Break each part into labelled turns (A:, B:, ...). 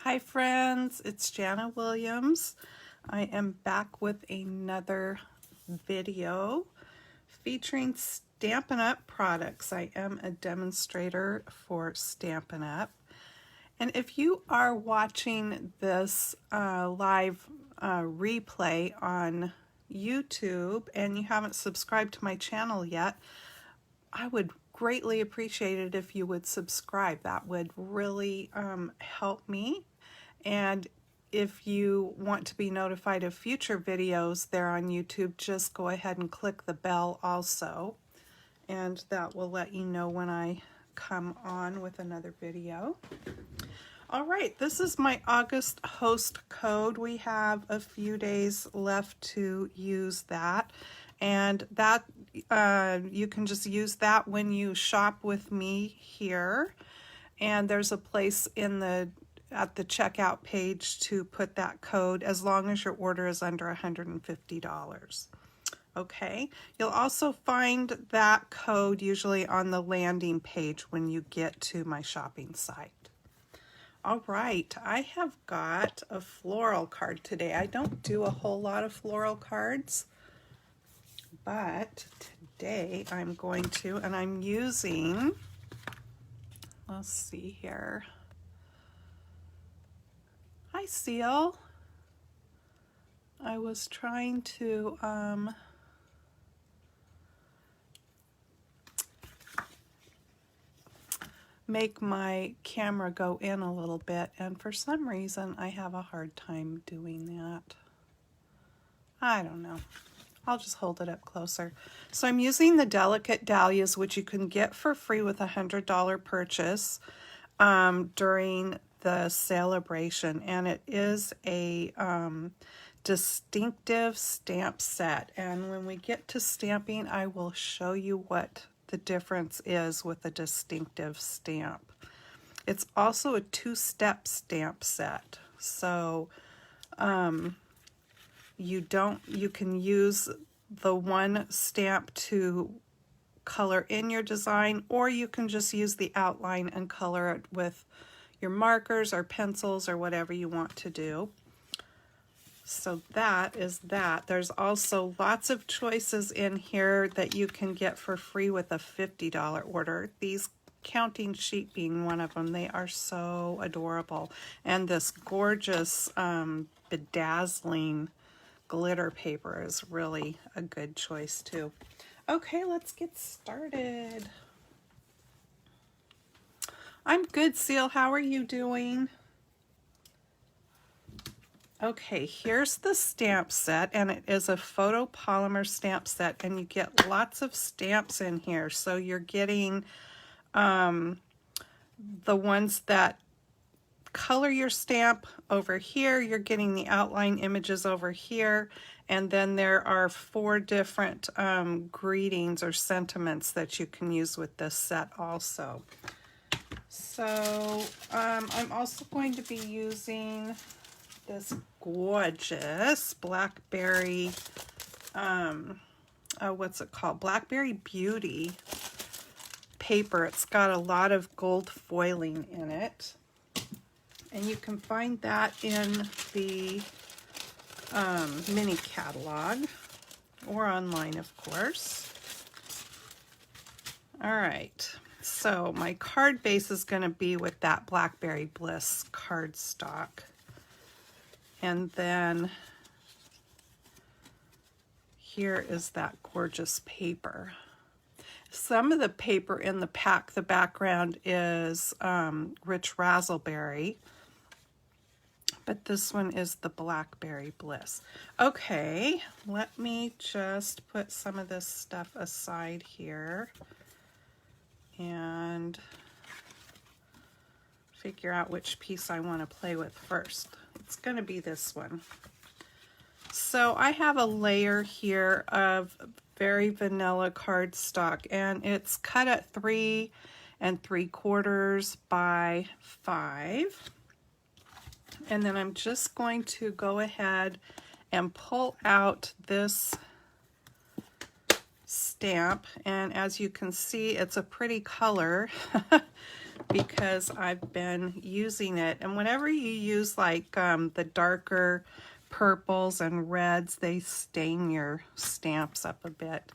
A: Hi friends, it's Jana Williams. I am back with another video featuring Stampin' Up products. I am a demonstrator for Stampin' Up. And if you are watching this live replay on YouTube and you haven't subscribed to my channel yet, I would greatly appreciate it if you would subscribe. That would really help me. And if you want to be notified of future videos there on YouTube, just go ahead and click the bell also, and that will let you know when I come on with another video. All right, this is my August host code. We have a few days left to use that, and that you can just use that when you shop with me here, and there's a place at the checkout page to put that code as long as your order is under $150. Okay, you'll also find that code usually on the landing page when you get to my shopping site. All right, I have got a floral card today. I don't do a whole lot of floral cards, but today I'm going to, and I'm using, let's see here. Hi, Seal. I was trying to make my camera go in a little bit, and for some reason I have a hard time doing that. I don't know. I'll just hold it up closer. So I'm using the Delicate Dahlias, which you can get for free with a $100 purchase during the Sale-a-Bration, and it is a distinctive stamp set. And when we get to stamping, I will show you what the difference is with a distinctive stamp. It's also a two-step stamp set, so you can use the one stamp to color in your design, or you can just use the outline and color it with your markers or pencils or whatever you want to do. So that is that. There's also lots of choices in here that you can get for free with a $50 order. These counting sheet being one of them. They are so adorable. And this gorgeous bedazzling glitter paper is really a good choice too. Okay, let's get started. I'm good, Seal. How are you doing? Okay, here's the stamp set, and it is a photopolymer stamp set, and you get lots of stamps in here. So you're getting the ones that color your stamp over here, you're getting the outline images over here, and then there are 4 different greetings or sentiments that you can use with this set also. So I'm also going to be using this gorgeous blackberry, what's it called? Blackberry Beauty paper. It's got a lot of gold foiling in it. And you can find that in the mini catalog or online, of course. All right. So my card base is going to be with that Blackberry Bliss cardstock. And then here is that gorgeous paper. Some of the paper in the pack, the background is Rich Razzleberry, but this one is the Blackberry Bliss. Okay, let me just put some of this stuff aside here and figure out which piece I want to play with first. It's going to be this one. So I have a layer here of very vanilla cardstock, and it's cut at 3 3/4 by 5. And then I'm just going to go ahead and pull out this stamp, and as you can see, it's a pretty color. because I've been using it. And whenever you use like the darker purples and reds, they stain your stamps up a bit.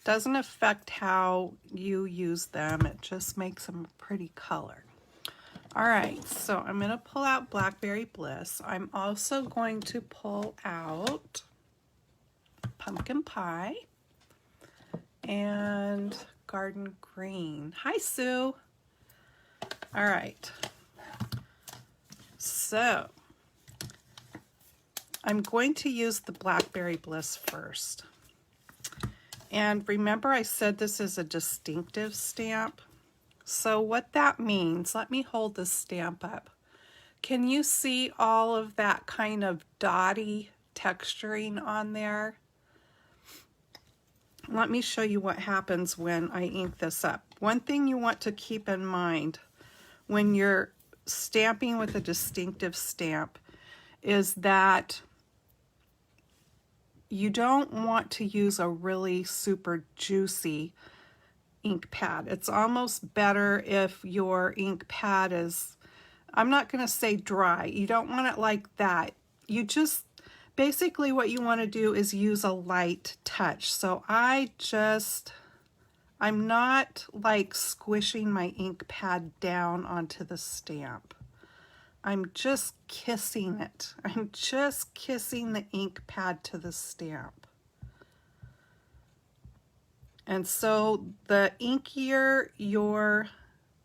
A: Doesn't affect how you use them, it just makes them a pretty color. All right, so I'm going to pull out Blackberry Bliss. I'm also going to pull out Pumpkin Pie and Garden Green. Hi, Sue. All right, so I'm going to use the Blackberry Bliss first. And remember I said this is a distinctive stamp. So what that means, let me hold this stamp up. Can you see all of that kind of dotty texturing on there? Let me show you what happens when I ink this up. One thing you want to keep in mind when you're stamping with a distinctive stamp is that you don't want to use a really super juicy ink pad. It's almost better if your ink pad is, I'm not going to say dry. You don't want it like that. You just, basically what you want to do is use a light touch. So I'm not like squishing my ink pad down onto the stamp. I'm just kissing it. I'm just kissing the ink pad to the stamp. And so the inkier your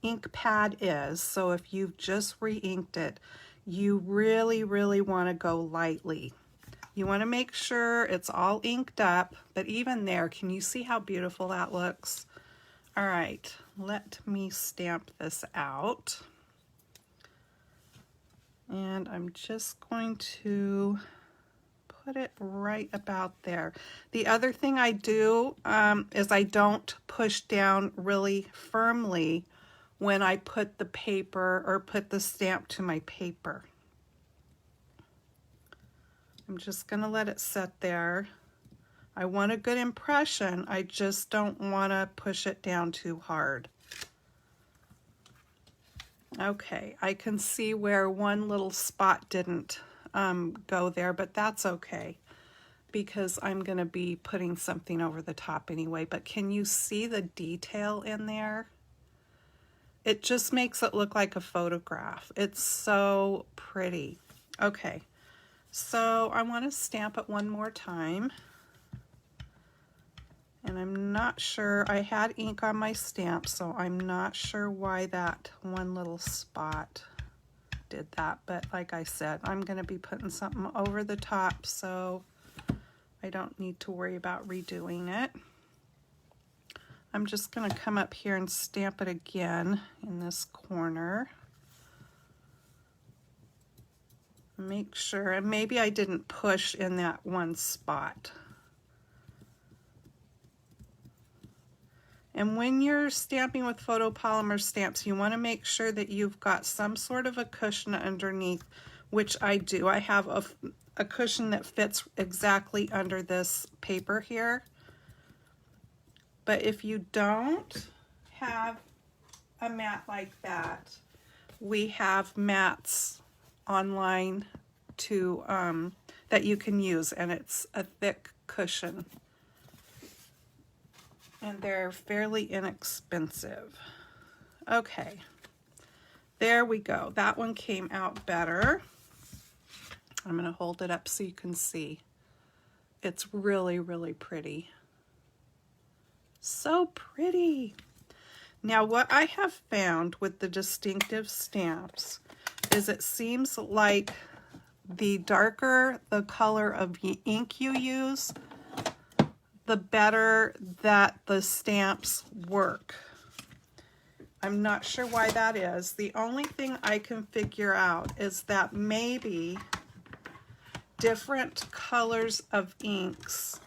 A: ink pad is, so if you've just re-inked it, you really, really want to go lightly. You want to make sure it's all inked up, but even there, can you see how beautiful that looks? All right, let me stamp this out. And I'm just going to put it right about there. The other thing I do is I don't push down really firmly when I put the paper or put the stamp to my paper. I'm just going to let it set there. I want a good impression, I just don't want to push it down too hard. Okay, I can see where one little spot didn't go there, but that's okay because I'm going to be putting something over the top anyway. But can you see the detail in there? It just makes it look like a photograph. It's so pretty. Okay, so I want to stamp it one more time. And I'm not sure, I had ink on my stamp, so I'm not sure why that one little spot did that. But like I said, I'm going to be putting something over the top, so I don't need to worry about redoing it. I'm just going to come up here and stamp it again in this corner. Make sure, and maybe I didn't push in that one spot. And when you're stamping with photopolymer stamps, you want to make sure that you've got some sort of a cushion underneath, which I do. I have a cushion that fits exactly under this paper here. But if you don't have a mat like that, we have mats online to that you can use, and it's a thick cushion. And they're fairly inexpensive. Okay, there we go. That one came out better. I'm going to hold it up so you can see. It's really, really pretty. So pretty. Now, what I have found with the distinctive stamps is it seems like the darker the color of ink you use, the better that the stamps work. I'm not sure why that is. The only thing I can figure out is that maybe different colors of inks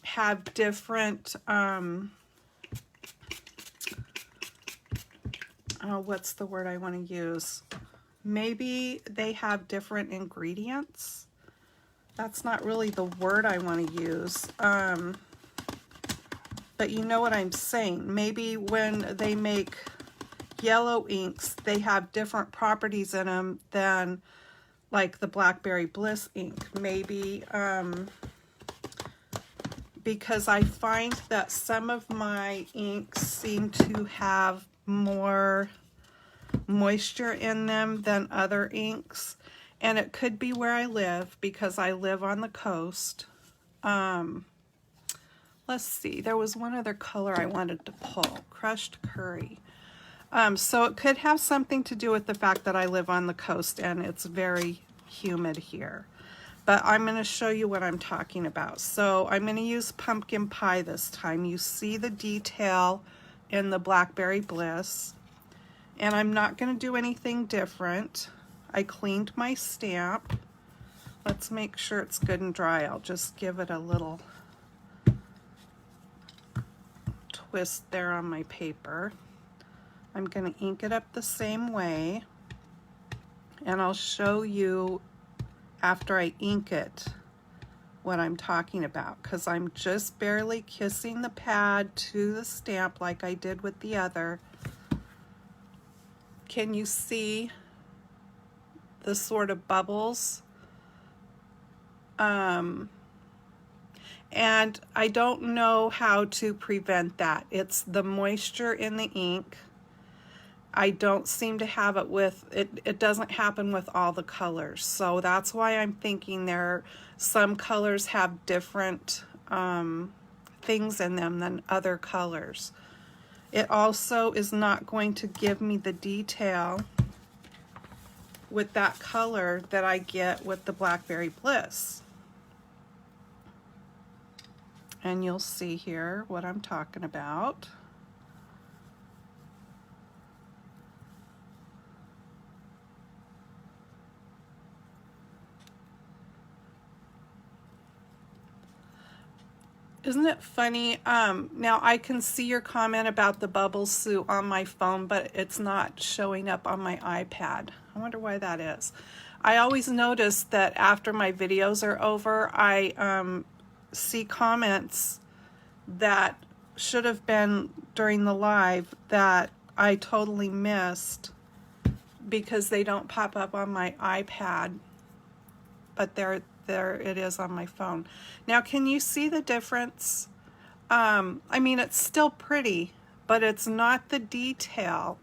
A: have different, what's the word I want to use? Maybe they have different ingredients. That's not really the word I want to use, but you know what I'm saying. Maybe when they make yellow inks, they have different properties in them than like the Blackberry Bliss ink. Maybe because I find that some of my inks seem to have more moisture in them than other inks, and it could be where I live because I live on the coast. Let's see, there was one other color I wanted to pull, crushed curry. So it could have something to do with the fact that I live on the coast and it's very humid here. But I'm going to show you what I'm talking about. So I'm going to use pumpkin pie this time. You see the detail in the Blackberry Bliss. And I'm not going to do anything different. I cleaned my stamp. Let's make sure it's good and dry. I'll just give it a little twist there on my paper. I'm going to ink it up the same way. And I'll show you after I ink it what I'm talking about, because I'm just barely kissing the pad to the stamp like I did with the other. Can you see the sort of bubbles? And I don't know how to prevent that. It's the moisture in the ink. I don't seem to have it with, it doesn't happen with all the colors. So that's why I'm thinking some colors have different things in them than other colors. It also is not going to give me the detail with that color that I get with the Blackberry Bliss. And you'll see here what I'm talking about. Isn't it funny? Now I can see your comment about the bubbles, Sue, on my phone, but it's not showing up on my iPad. I wonder why that is. I always notice that after my videos are over, I see comments that should have been during the live that I totally missed because they don't pop up on my iPad, but there it is on my phone. Now, can you see the difference? I mean, it's still pretty, but it's not the detail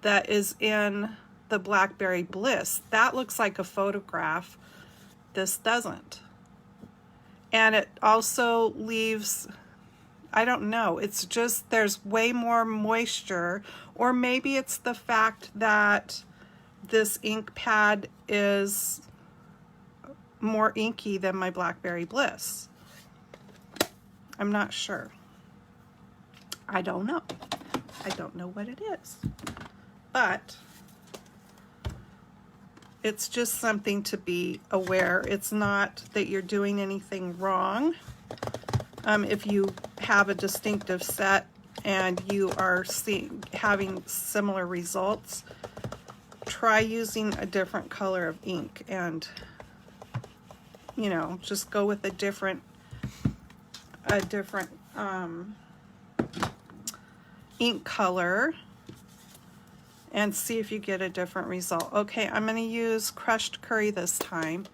A: that is in the Blackberry Bliss. That looks like a photograph. This doesn't. And it also leaves, I don't know, it's just there's way more moisture, or maybe it's the fact that this ink pad is more inky than my Blackberry Bliss. I'm not sure. I don't know. I don't know what it is. But it's just something to be aware. It's not that you're doing anything wrong. If you have a distinctive set and you are having similar results, try using a different color of ink and, you know, just go with a different ink color and see if you get a different result. Okay, I'm going to use crushed curry this time,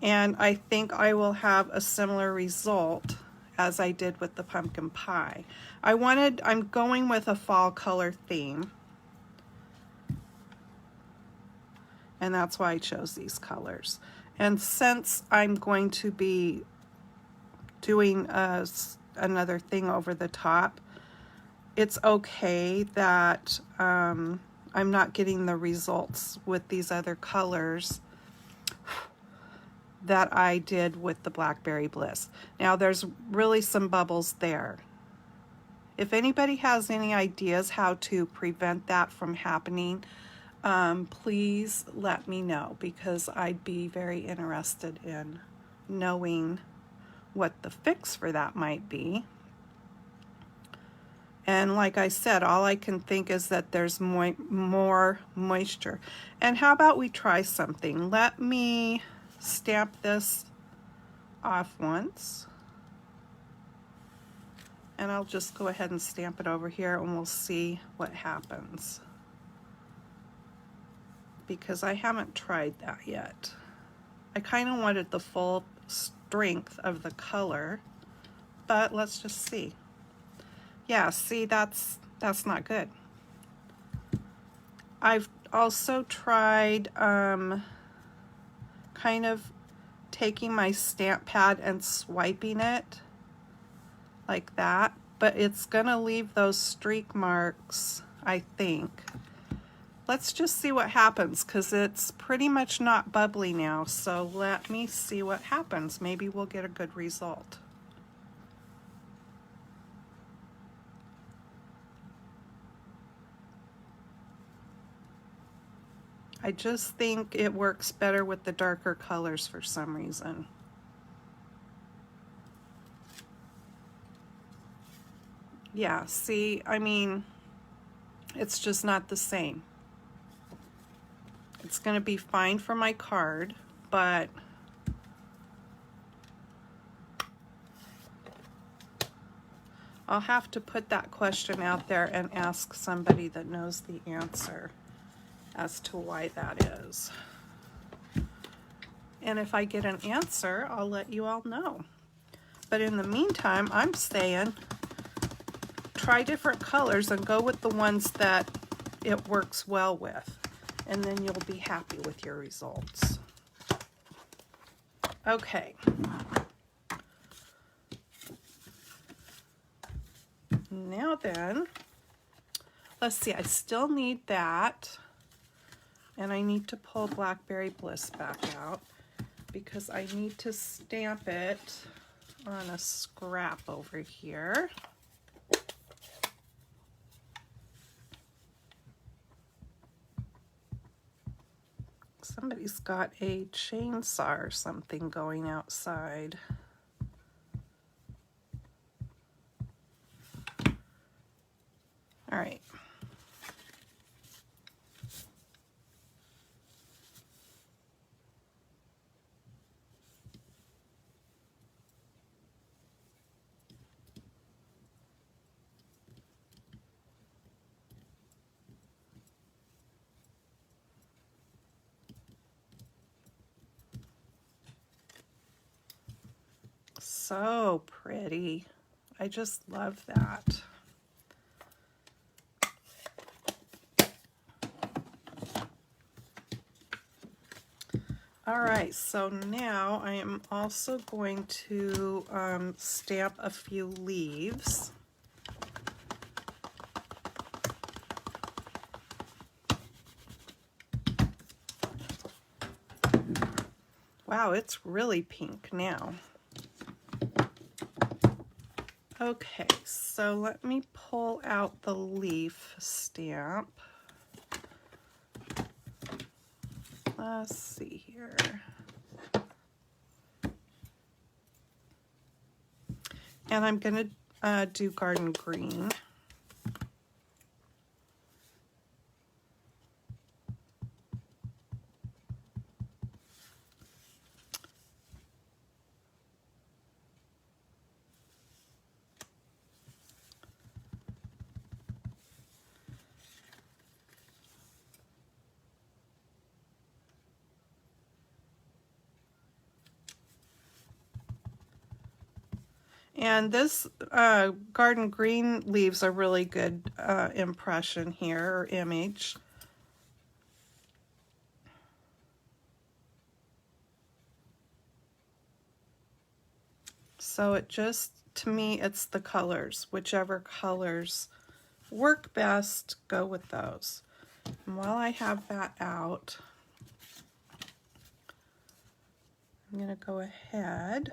A: and I think I will have a similar result as I did with the pumpkin pie. I'm going with a fall color theme, and that's why I chose these colors. And since I'm going to be doing another thing over the top, it's okay that I'm not getting the results with these other colors that I did with the Blackberry Bliss. Now there's really some bubbles there. If anybody has any ideas how to prevent that from happening, please let me know, because I'd be very interested in knowing what the fix for that might be. And like I said, all I can think is that there's more moisture. And how about we try something? Let me stamp this off once. And I'll just go ahead and stamp it over here and we'll see what happens, because I haven't tried that yet. I kind of wanted the full strength of the color, but let's just see. Yeah, see, that's not good. I've also tried kind of taking my stamp pad and swiping it like that, but it's gonna leave those streak marks, I think. Let's just see what happens, because it's pretty much not bubbly now, so let me see what happens. Maybe we'll get a good result. I just think it works better with the darker colors for some reason. Yeah, see, I mean, it's just not the same. It's going to be fine for my card, but I'll have to put that question out there and ask somebody that knows the answer as to why that is. And if I get an answer, I'll let you all know. But in the meantime, I'm saying try different colors and go with the ones that it works well with, and then you'll be happy with your results. Okay. Now then, let's see, I still need that, and I need to pull Blackberry Bliss back out because I need to stamp it on a scrap over here. Somebody's got a chainsaw or something going outside. All right. So pretty. I just love that. All right, so now I am also going to stamp a few leaves. Wow, it's really pink now. Okay, so let me pull out the leaf stamp. Let's see here. And I'm going to do garden green. And this garden green leaves a really good impression here, or image. So it just, to me, it's the colors. Whichever colors work best, go with those. And while I have that out, I'm going to go ahead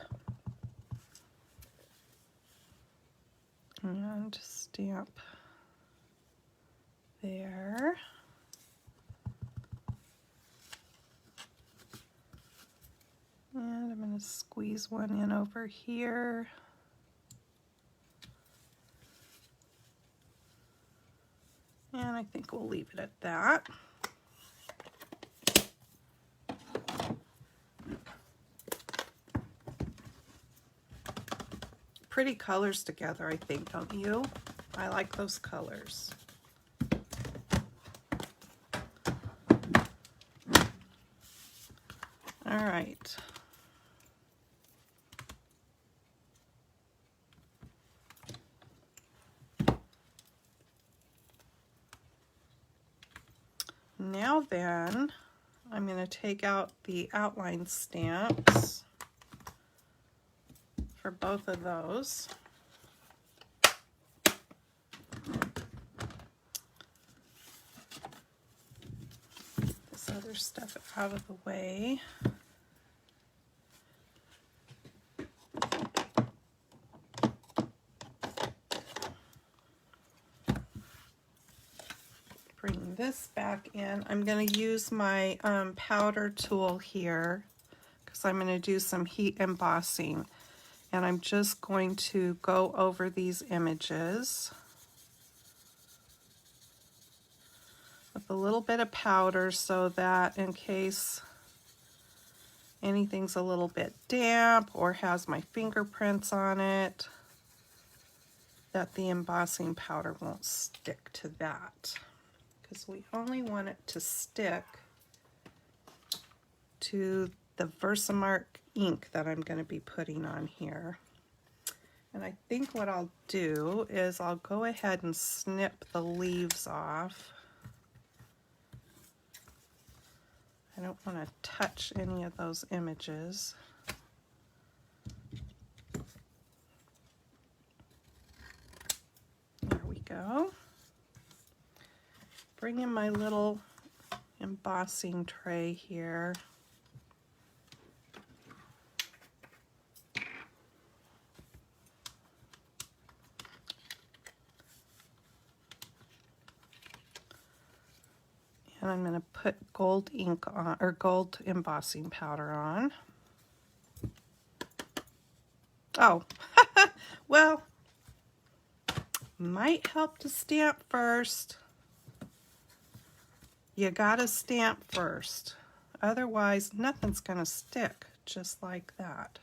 A: and stamp there. And I'm going to squeeze one in over here. And I think we'll leave it at that. pretty colors together, I think, don't you? I like those colors. All right. Now then, I'm going to take out the outline stamps for both of those. This other stuff out of the way. Bring this back in. I'm going to use my powder tool here because I'm going to do some heat embossing. And I'm just going to go over these images with a little bit of powder so that in case anything's a little bit damp or has my fingerprints on it, that the embossing powder won't stick to that. Because we only want it to stick to the Versamark ink that I'm going to be putting on here. And I think what I'll do is I'll go ahead and snip the leaves off. I don't want to touch any of those images. There we go. Bring in my little embossing tray here. And I'm going to put gold ink on, or gold embossing powder on. Oh, well, might help to stamp first. You gotta stamp first. Otherwise, nothing's gonna stick just like that.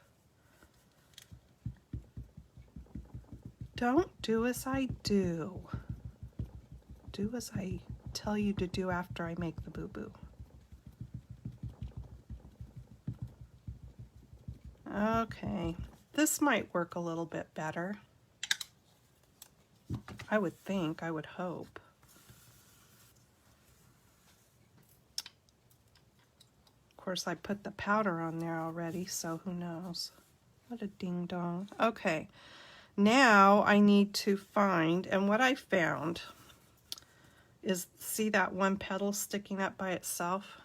A: Don't do as I do. Do as I tell you to do after I make the boo-boo. Okay, this might work a little bit better. I would think, I would hope. Of course, I put the powder on there already, so who knows. What a ding-dong. Okay, now I need to find, and what I found is, see that one petal sticking up by itself?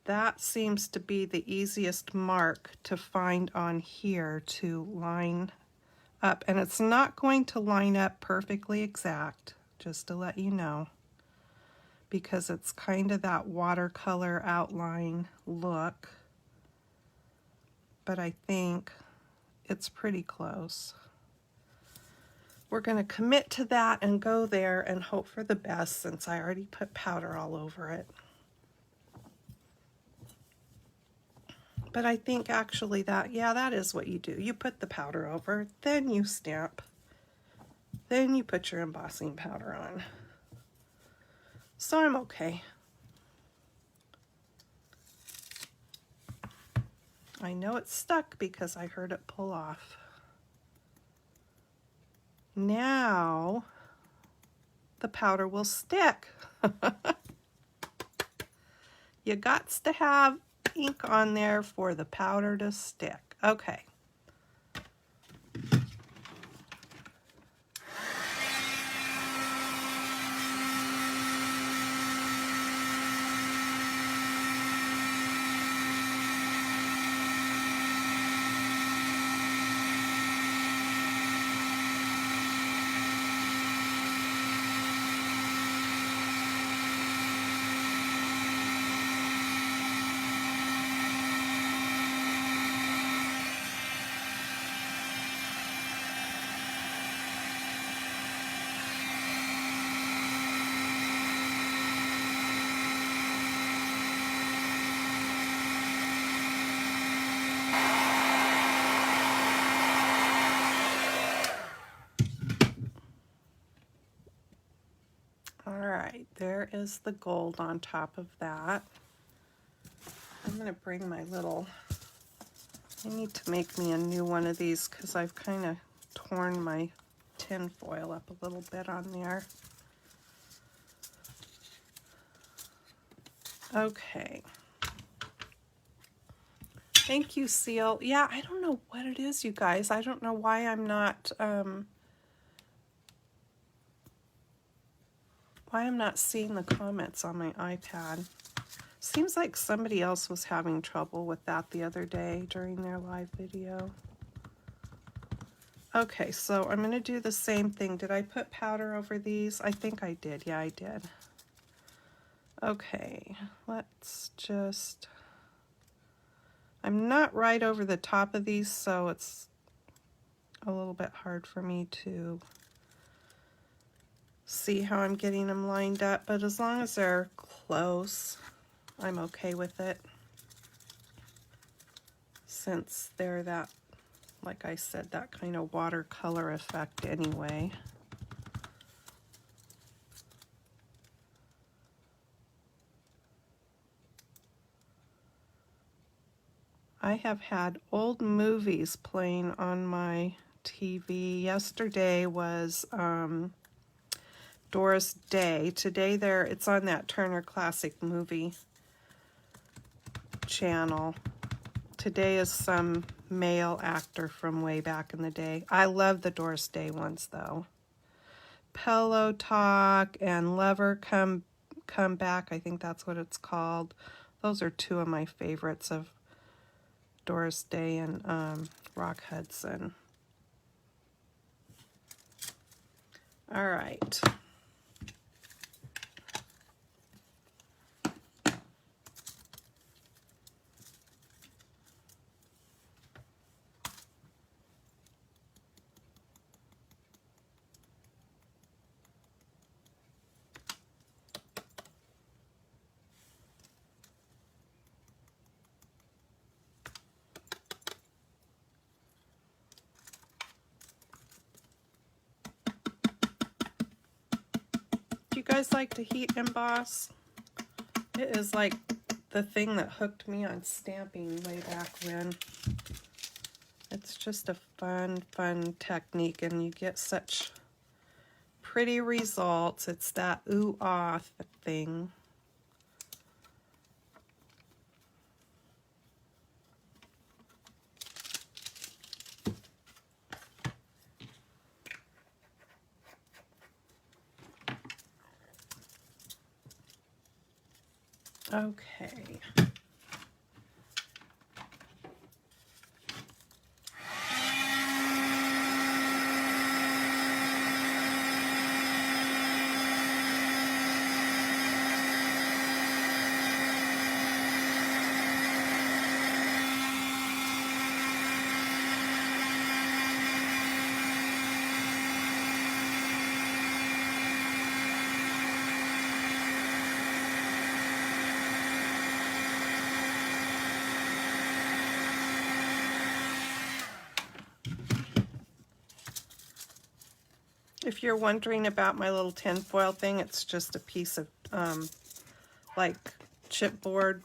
A: That seems to be the easiest mark to find on here to line up. And it's not going to line up perfectly exact, just to let you know, because it's kind of that watercolor outline look. But I think it's pretty close. We're going to commit to that and go there and hope for the best since I already put powder all over it. But I think actually that, yeah, that is what you do. You put the powder over, then you stamp, then you put your embossing powder on. So I'm okay. I know it's stuck because I heard it pull off. Now the powder will stick. You gots to have ink on there for the powder to stick. Okay. there is the gold on top of that. I'm going to bring my little, I need to make me a new one of these because I've kind of torn my tin foil up a little bit on there. Okay. Thank you, Seal. Yeah, I don't know what it is, you guys. I don't know why I'm not seeing the comments on my iPad. Seems like somebody else was having trouble with that the other day during their live video. Okay, so I'm going to do the same thing. Did I put powder over these? I think I did. Yeah, I did. Okay, let's just... I'm not right over the top of these, so it's a little bit hard for me to see how I'm getting them lined up, but as long as they're close, I'm okay with it. Since they're that, like I said, that kind of watercolor effect anyway. I have had old movies playing on my TV. Yesterday was Doris Day. Today it's on that Turner Classic Movie channel. Today is some male actor from way back in the day. I love the Doris Day ones though. Pillow Talk and Lover Come Back, I think that's what it's called. Those are two of my favorites of Doris Day and Rock Hudson. All right. Do you guys like to heat emboss? It is like the thing that hooked me on stamping way back when. It's just a fun technique, and you get such pretty results. It's that ooh-ah thing. Okay. If you're wondering about my little tinfoil thing, it's just a piece of like chipboard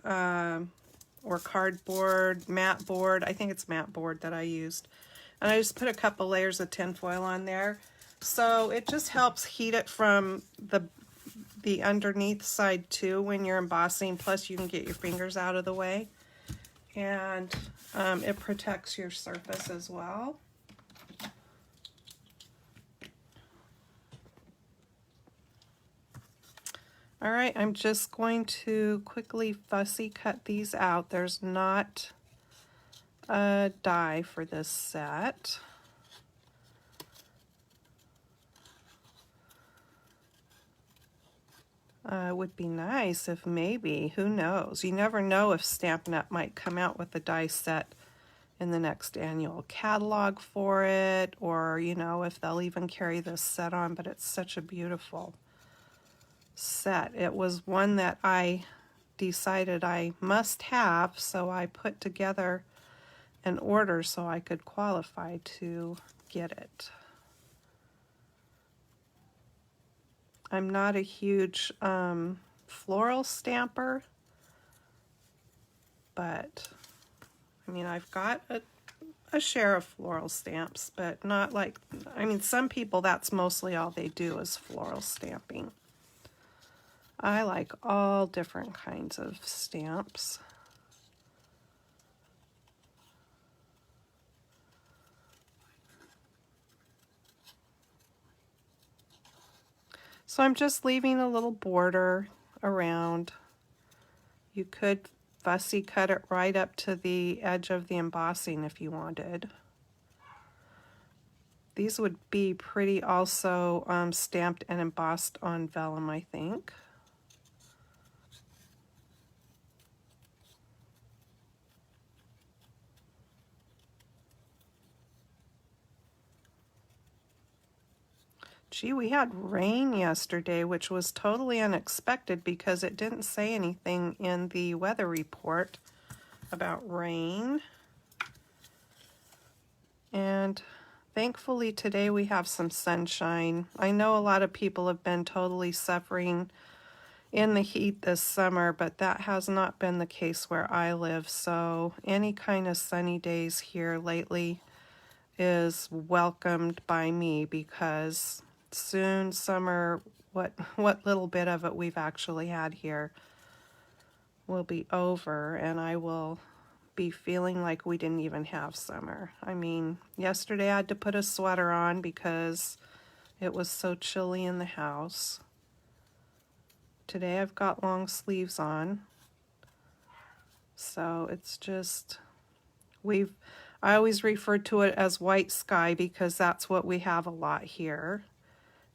A: or cardboard, matte board. I think it's matte board that I used. And I just put a couple layers of tinfoil on there. So it just helps heat it from the underneath side too when you're embossing. Plus you can get your fingers out of the way. And it protects your surface as well. All right, I'm just going to quickly fussy cut these out. There's not a die for this set. It would be nice if maybe, who knows? You never know if Stampin' Up! Might come out with a die set in the next annual catalog for it, or, you know, if they'll even carry this set on, but it's such a beautiful set. It was one that I decided I must have, so I put together an order so I could qualify to get it. I'm not a huge floral stamper, but I mean, I've got a share of floral stamps, but not like, I mean, some people, that's mostly all they do is floral stamping. I like all different kinds of stamps. So I'm just leaving a little border around. You could fussy cut it right up to the edge of the embossing if you wanted. These would be pretty also stamped and embossed on vellum, I think. Gee, we had rain yesterday, which was totally unexpected because it didn't say anything in the weather report about rain. And thankfully today we have some sunshine. I know a lot of people have been totally suffering in the heat this summer, but that has not been the case where I live. So any kind of sunny days here lately is welcomed by me, because soon summer, what little bit of it we've actually had here, will be over, and I will be feeling like we didn't even have summer. I mean, yesterday I had to put a sweater on because it was so chilly in the house. Today I've got long sleeves on. So it's just, I always refer to it as white sky because that's what we have a lot here.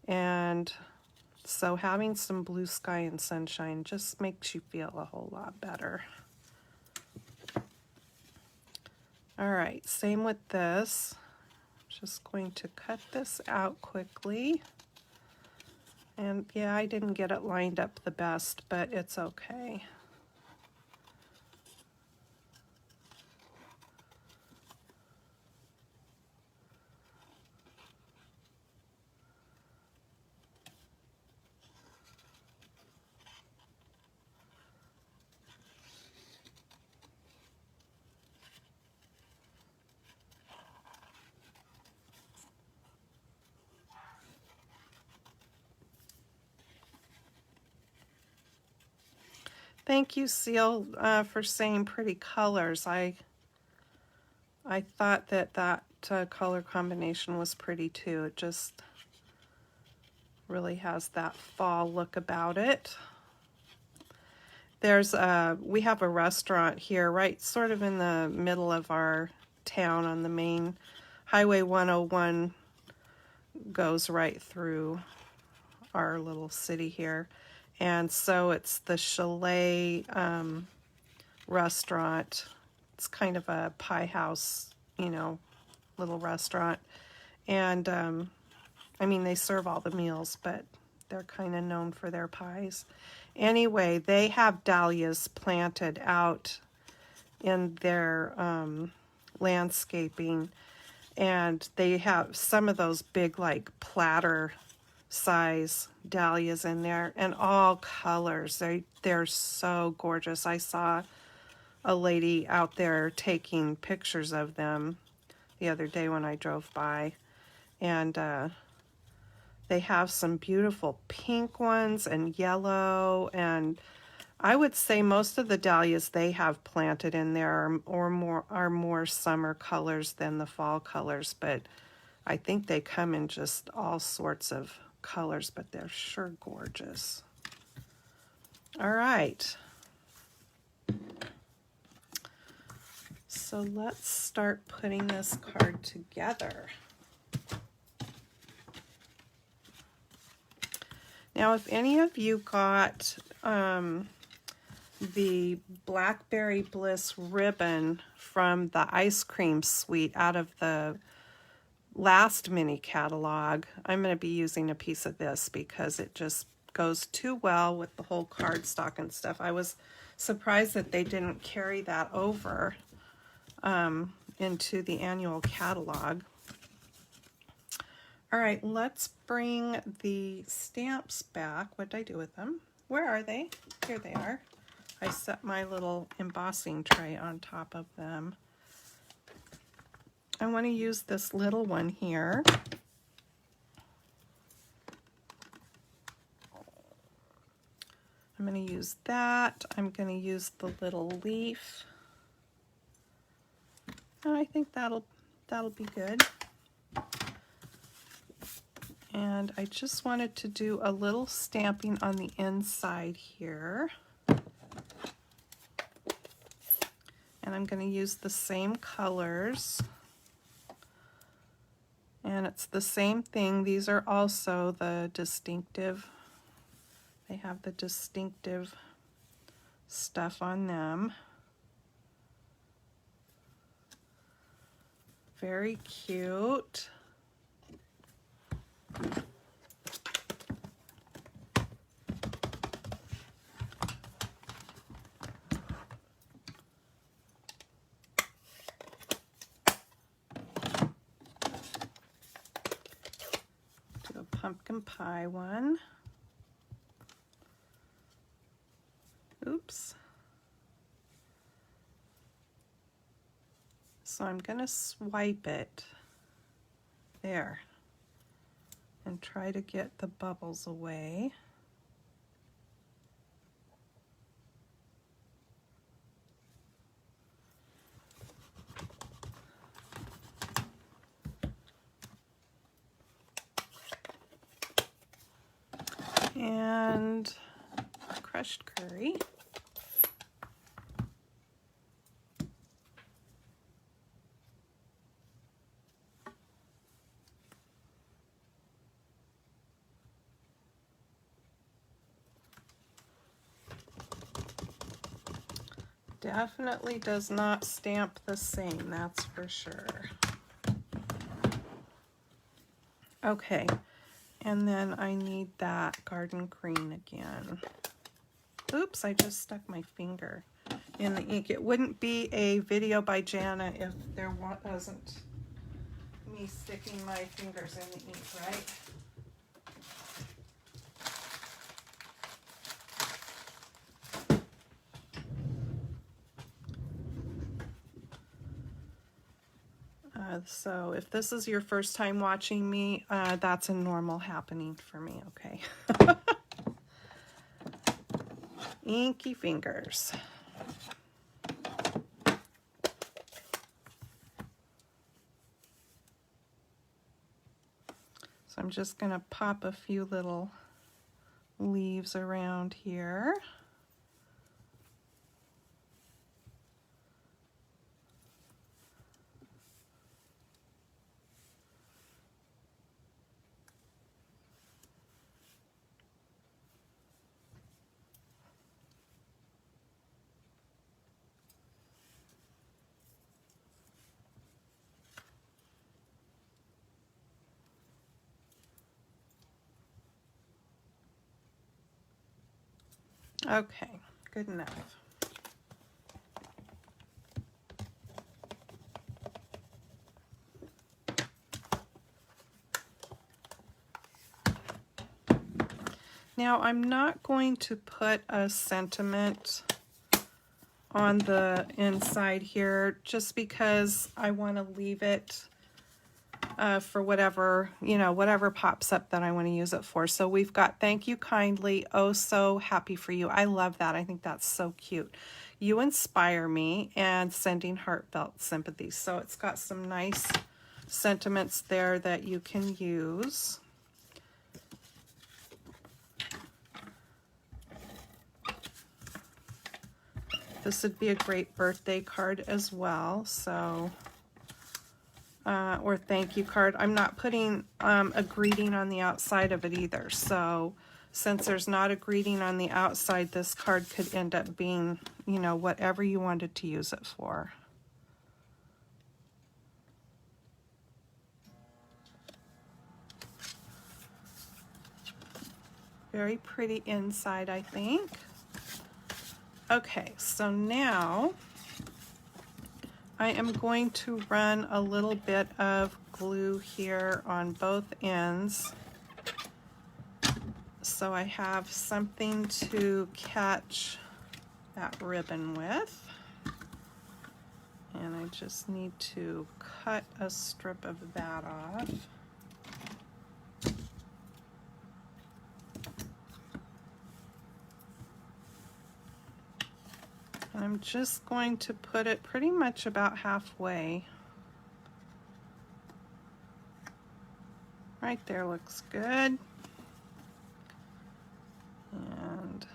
A: And so having some blue sky and sunshine just makes you feel a whole lot better. All right, same with this. Just going to cut this out quickly. And yeah, I didn't get it lined up the best, but it's okay. Thank you, Seal, for saying pretty colors. I thought that color combination was pretty too. It just really has that fall look about it. We have a restaurant here, right sort of in the middle of our town on the main Highway 101, goes right through our little city here. And so it's the Chalet restaurant. It's kind of a pie house, you know, little restaurant. And I mean, they serve all the meals, but they're kind of known for their pies. Anyway, they have dahlias planted out in their landscaping, and they have some of those big, like, platter size dahlias in there, and all colors. They're so gorgeous. I saw a lady out there taking pictures of them the other day when I drove by, and they have some beautiful pink ones and yellow, and I would say most of the dahlias they have planted in there are more summer colors than the fall colors, but I think they come in just all sorts of colors, but they're sure gorgeous. All right. So let's start putting this card together. Now, if any of you got the Blackberry Bliss ribbon from the ice cream suite out of the last mini catalog, I'm going to be using a piece of this because it just goes too well with the whole cardstock and stuff. I was surprised that they didn't carry that over into the annual catalog. All right, let's bring the stamps back. What did I do with them? Where are they? Here they are. I set my little embossing tray on top of them. I want to use this little one here. I'm going to use that. I'm going to use the little leaf. And I think that'll be good. And I just wanted to do a little stamping on the inside here. And I'm going to use the same colors. And it's the same thing. These are also the distinctive. They have the distinctive stuff on them. Very cute. Do a pumpkin pie one. Oops. So I'm going to swipe it there and try to get the bubbles away. And crushed curry. Definitely does not stamp the same, that's for sure. Okay, and then I need that garden green again. Oops, I just stuck my finger in the ink. It wouldn't be a video by Jana if there wasn't me sticking my fingers in the ink, right? So if this is your first time watching me, that's a normal happening for me, okay? Inky fingers. So I'm just going to pop a few little leaves around here. Okay, good enough. Now I'm not going to put a sentiment on the inside here just because I want to leave it for whatever, you know, whatever pops up that I want to use it for. So we've got thank you kindly, oh so happy for you. I love that. I think that's so cute. You inspire me, and sending heartfelt sympathies. So it's got some nice sentiments there that you can use. This would be a great birthday card as well. So or thank you card. I'm not putting a greeting on the outside of it either. So since there's not a greeting on the outside, this card could end up being, you know, whatever you wanted to use it for. Very pretty inside, I think. Okay, so now I am going to run a little bit of glue here on both ends so I have something to catch that ribbon with. And I just need to cut a strip of that off. And I'm just going to put it pretty much about halfway. Right there looks good. And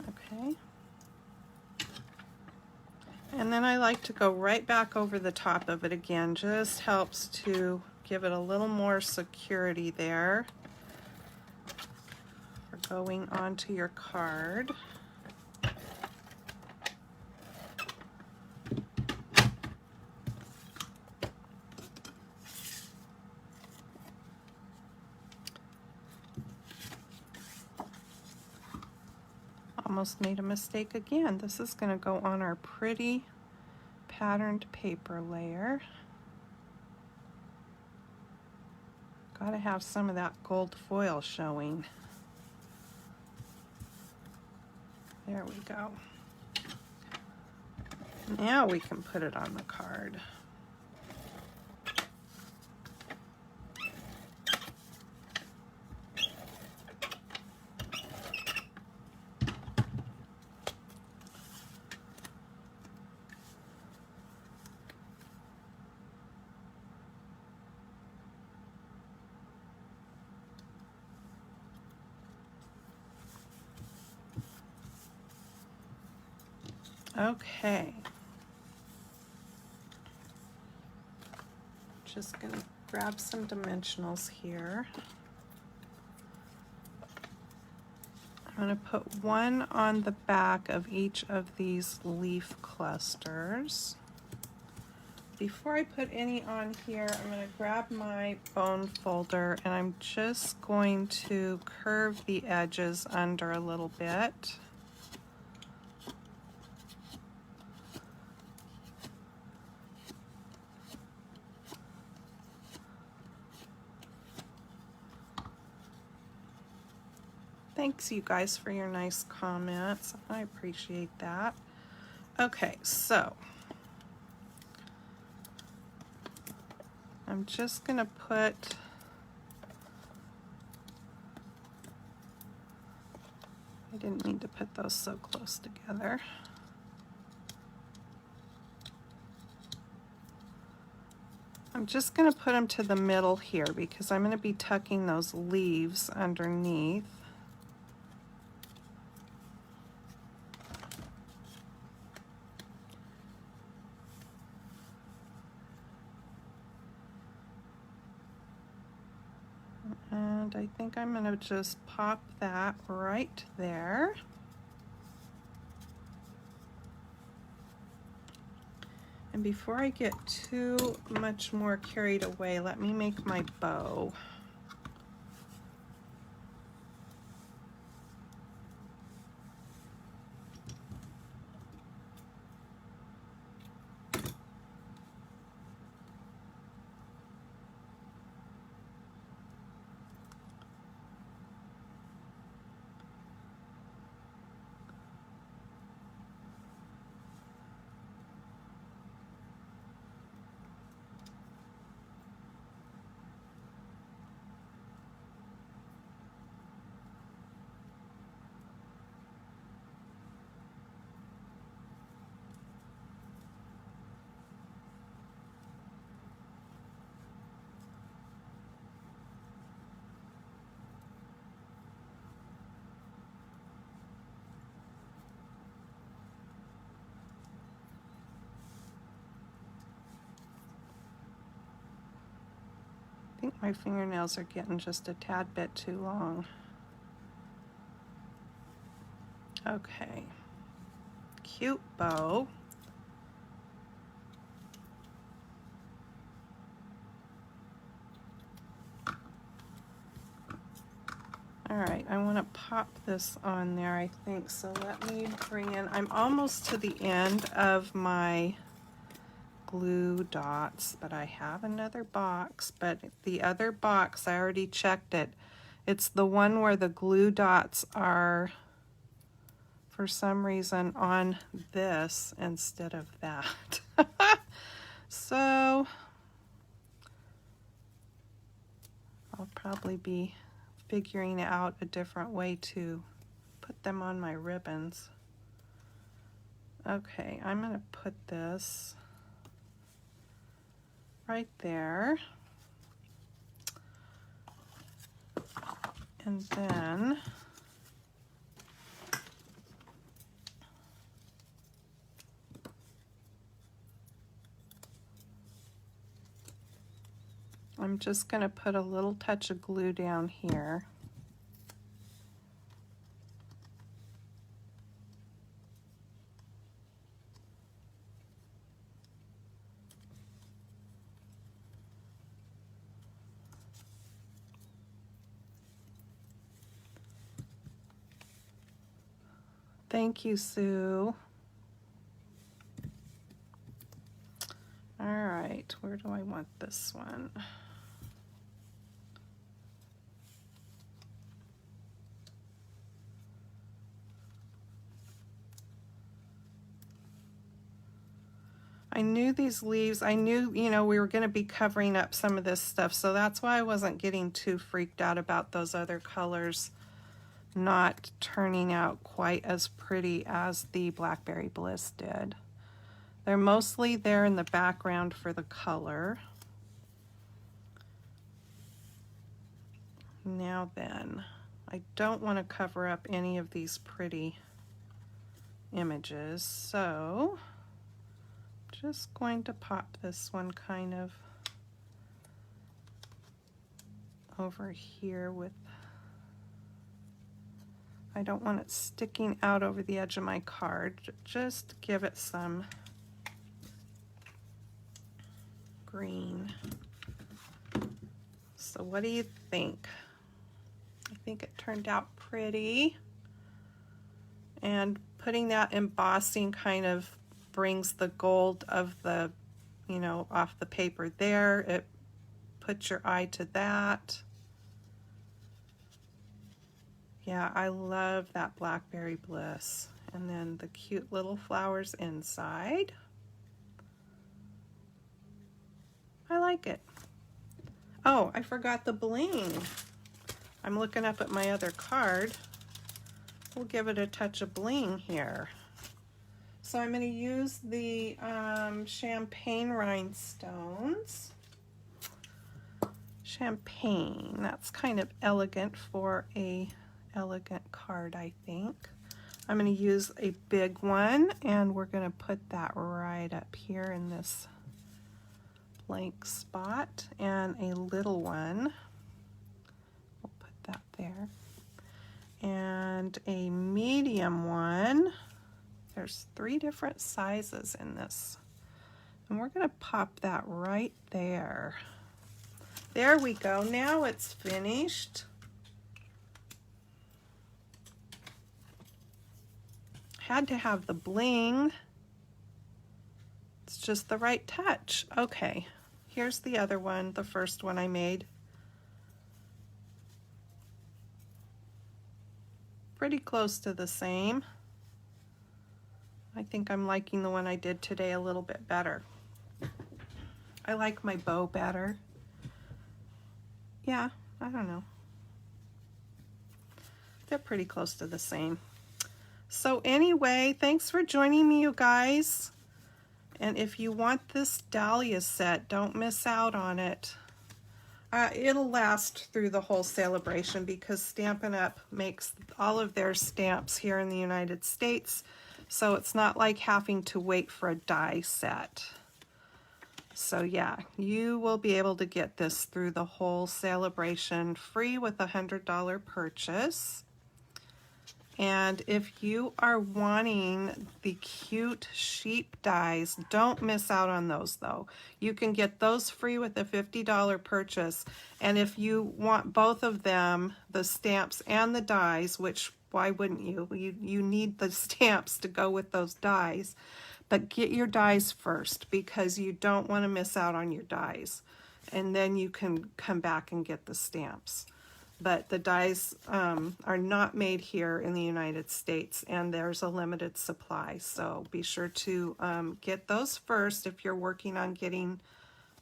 A: okay. And then I like to go right back over the top of it again. Just helps to give it a little more security there for going onto your card. Almost made a mistake again. This is going to go on our pretty patterned paper layer. Got to have some of that gold foil showing. There we go. Now we can put it on the card. Okay. Just going to grab some dimensionals here. I'm going to put one on the back of each of these leaf clusters. Before I put any on here, I'm going to grab my bone folder and I'm just going to curve the edges under a little bit. Thanks you guys for your nice comments. I appreciate that. Okay, so I'm just going to put I didn't mean to put those so close together. I'm just going to put them to the middle here because I'm going to be tucking those leaves underneath. And I think I'm going to just pop that right there. And before I get too much more carried away, let me make my bow. I think my fingernails are getting just a tad bit too long. Okay, cute bow. right, I want to pop this on there, I think. So let me bring in, I'm almost to the end of my glue dots, but I have another box. But the other box, I already checked it. It's the one where the glue dots are, for some reason, on this instead of that. So I'll probably be figuring out a different way to put them on my ribbons. Okay, I'm going to put this right there. And then I'm just going to put a little touch of glue down here. Thank you, Sue. All right, where do I want this one? I knew these leaves, I knew, you know, we were going to be covering up some of this stuff, so that's why I wasn't getting too freaked out about those other colors not turning out quite as pretty as the Blackberry Bliss did. They're mostly there in the background for the color. Now then, I don't want to cover up any of these pretty images, so I'm just going to pop this one kind of over here with, I don't want it sticking out over the edge of my card, just give it some green. So what do you think? I think it turned out pretty. And putting that embossing kind of brings the gold of the, you know, off the paper there. It puts your eye to that. Yeah, I love that Blackberry Bliss. And then the cute little flowers inside. I like it. Oh, I forgot the bling. I'm looking up at my other card. We'll give it a touch of bling here. So I'm going to use the champagne rhinestones. Champagne, that's kind of elegant for a elegant card, I think. I'm going to use a big one, and we're going to put that right up here in this blank spot, and a little one, we'll put that there, and a medium one. There's 3 different sizes in this, and we're going to pop that right there. There we go. Now it's finished. Had to have the bling. It's just the right touch. Okay, here's the other one, the first one I made. Pretty close to the same. I think I'm liking the one I did today a little bit better. I like my bow better. Yeah, I don't know. They're pretty close to the same. So anyway, thanks for joining me, you guys. And if you want this Dahlia set, don't miss out on it. It'll last through the whole Sale-a-Bration because Stampin' Up! Makes all of their stamps here in the United States. So it's not like having to wait for a die set. So yeah, you will be able to get this through the whole Sale-a-Bration free with a $100 purchase. And if you are wanting the cute sheep dies, don't miss out on those though. You can get those free with a $50 purchase. And if you want both of them, the stamps and the dies, which why wouldn't you? You need the stamps to go with those dies. But get your dies first because you don't want to miss out on your dies. And then you can come back and get the stamps. But the dies are not made here in the United States, and there's a limited supply. So be sure to get those first if you're working on getting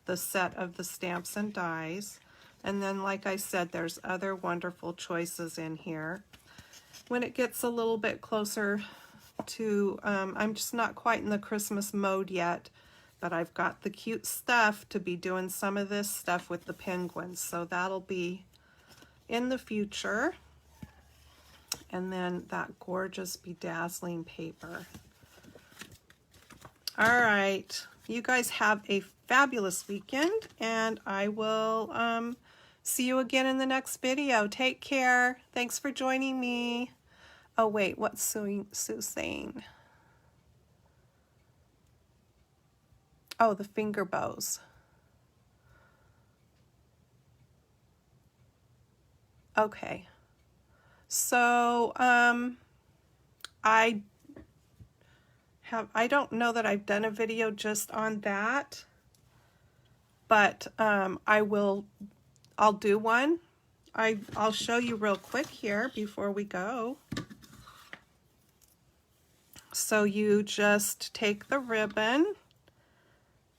A: the set of the stamps and dies. And then, like I said, there's other wonderful choices in here. When it gets a little bit closer to, I'm just not quite in the Christmas mode yet, but I've got the cute stuff to be doing some of this stuff with the penguins. So that'll be in the future. And then that gorgeous bedazzling paper. All right, you guys have a fabulous weekend, and I will see you again in the next video. Take care. Thanks for joining me. Oh wait, what's Sue saying? Oh, the finger bows. Okay, so I don't know that I've done a video just on that, but I'll do one. I'll show you real quick here before we go. So you just take the ribbon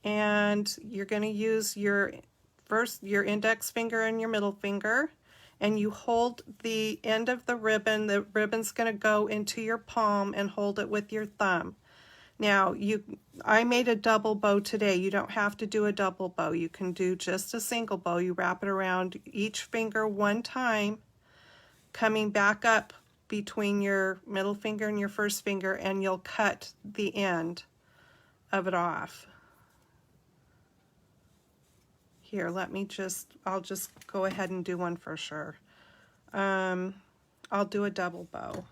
A: and you're going to use your index finger and your middle finger, and you hold the end of the ribbon. The ribbon's going to go into your palm, and hold it with your thumb. Now, I made a double bow today. You don't have to do a double bow. You can do just a single bow. You wrap it around each finger one time, coming back up between your middle finger and your first finger, and you'll cut the end of it off. Here, I'll just go ahead and do one for sure. I'll do a double bow.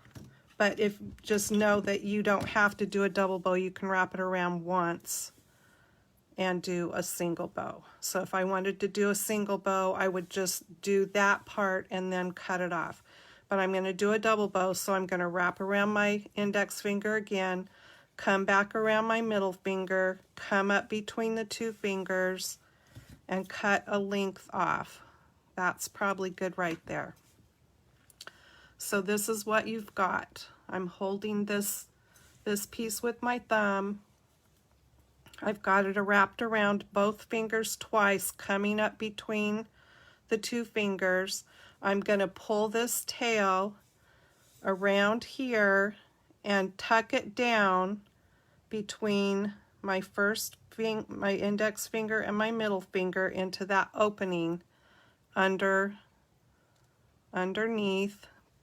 A: But just know that you don't have to do a double bow. You can wrap it around once and do a single bow. So if I wanted to do a single bow, I would just do that part and then cut it off. But I'm going to do a double bow, so I'm going to wrap around my index finger again, come back around my middle finger, come up between the two fingers, and cut a length off. That's probably good right there. So this is what you've got. I'm holding this piece with my thumb. I've got it wrapped around both fingers twice, coming up between the two fingers. I'm going to pull this tail around here and tuck it down between my my index finger and my middle finger into that opening underneath.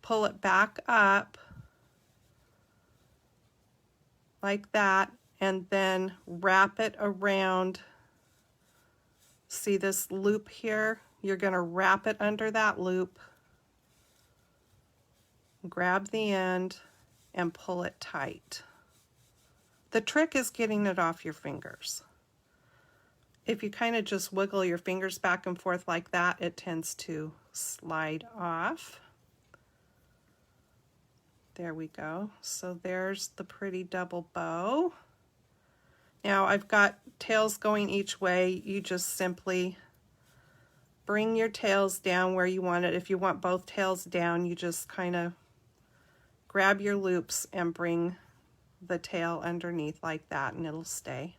A: Pull it back up like that, and then wrap it around. See this loop here? You're going to wrap it under that loop, grab the end, and pull it tight. The trick is getting it off your fingers. If you kind of just wiggle your fingers back and forth like that, it tends to slide off. There we go. So there's the pretty double bow. Now I've got tails going each way. You just simply bring your tails down where you want it. If you want both tails down, you just kind of grab your loops and bring the tail underneath like that, and it'll stay.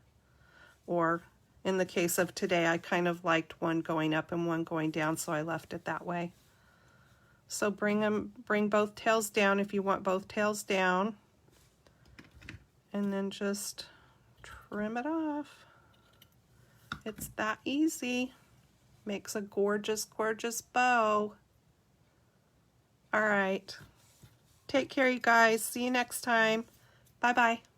A: Or in the case of today, I kind of liked one going up and one going down, so I left it that way. So bring both tails down if you want both tails down, and then just trim it off. It's that easy. Makes a gorgeous, gorgeous bow. All right. Take care, you guys. See you next time. Bye-bye.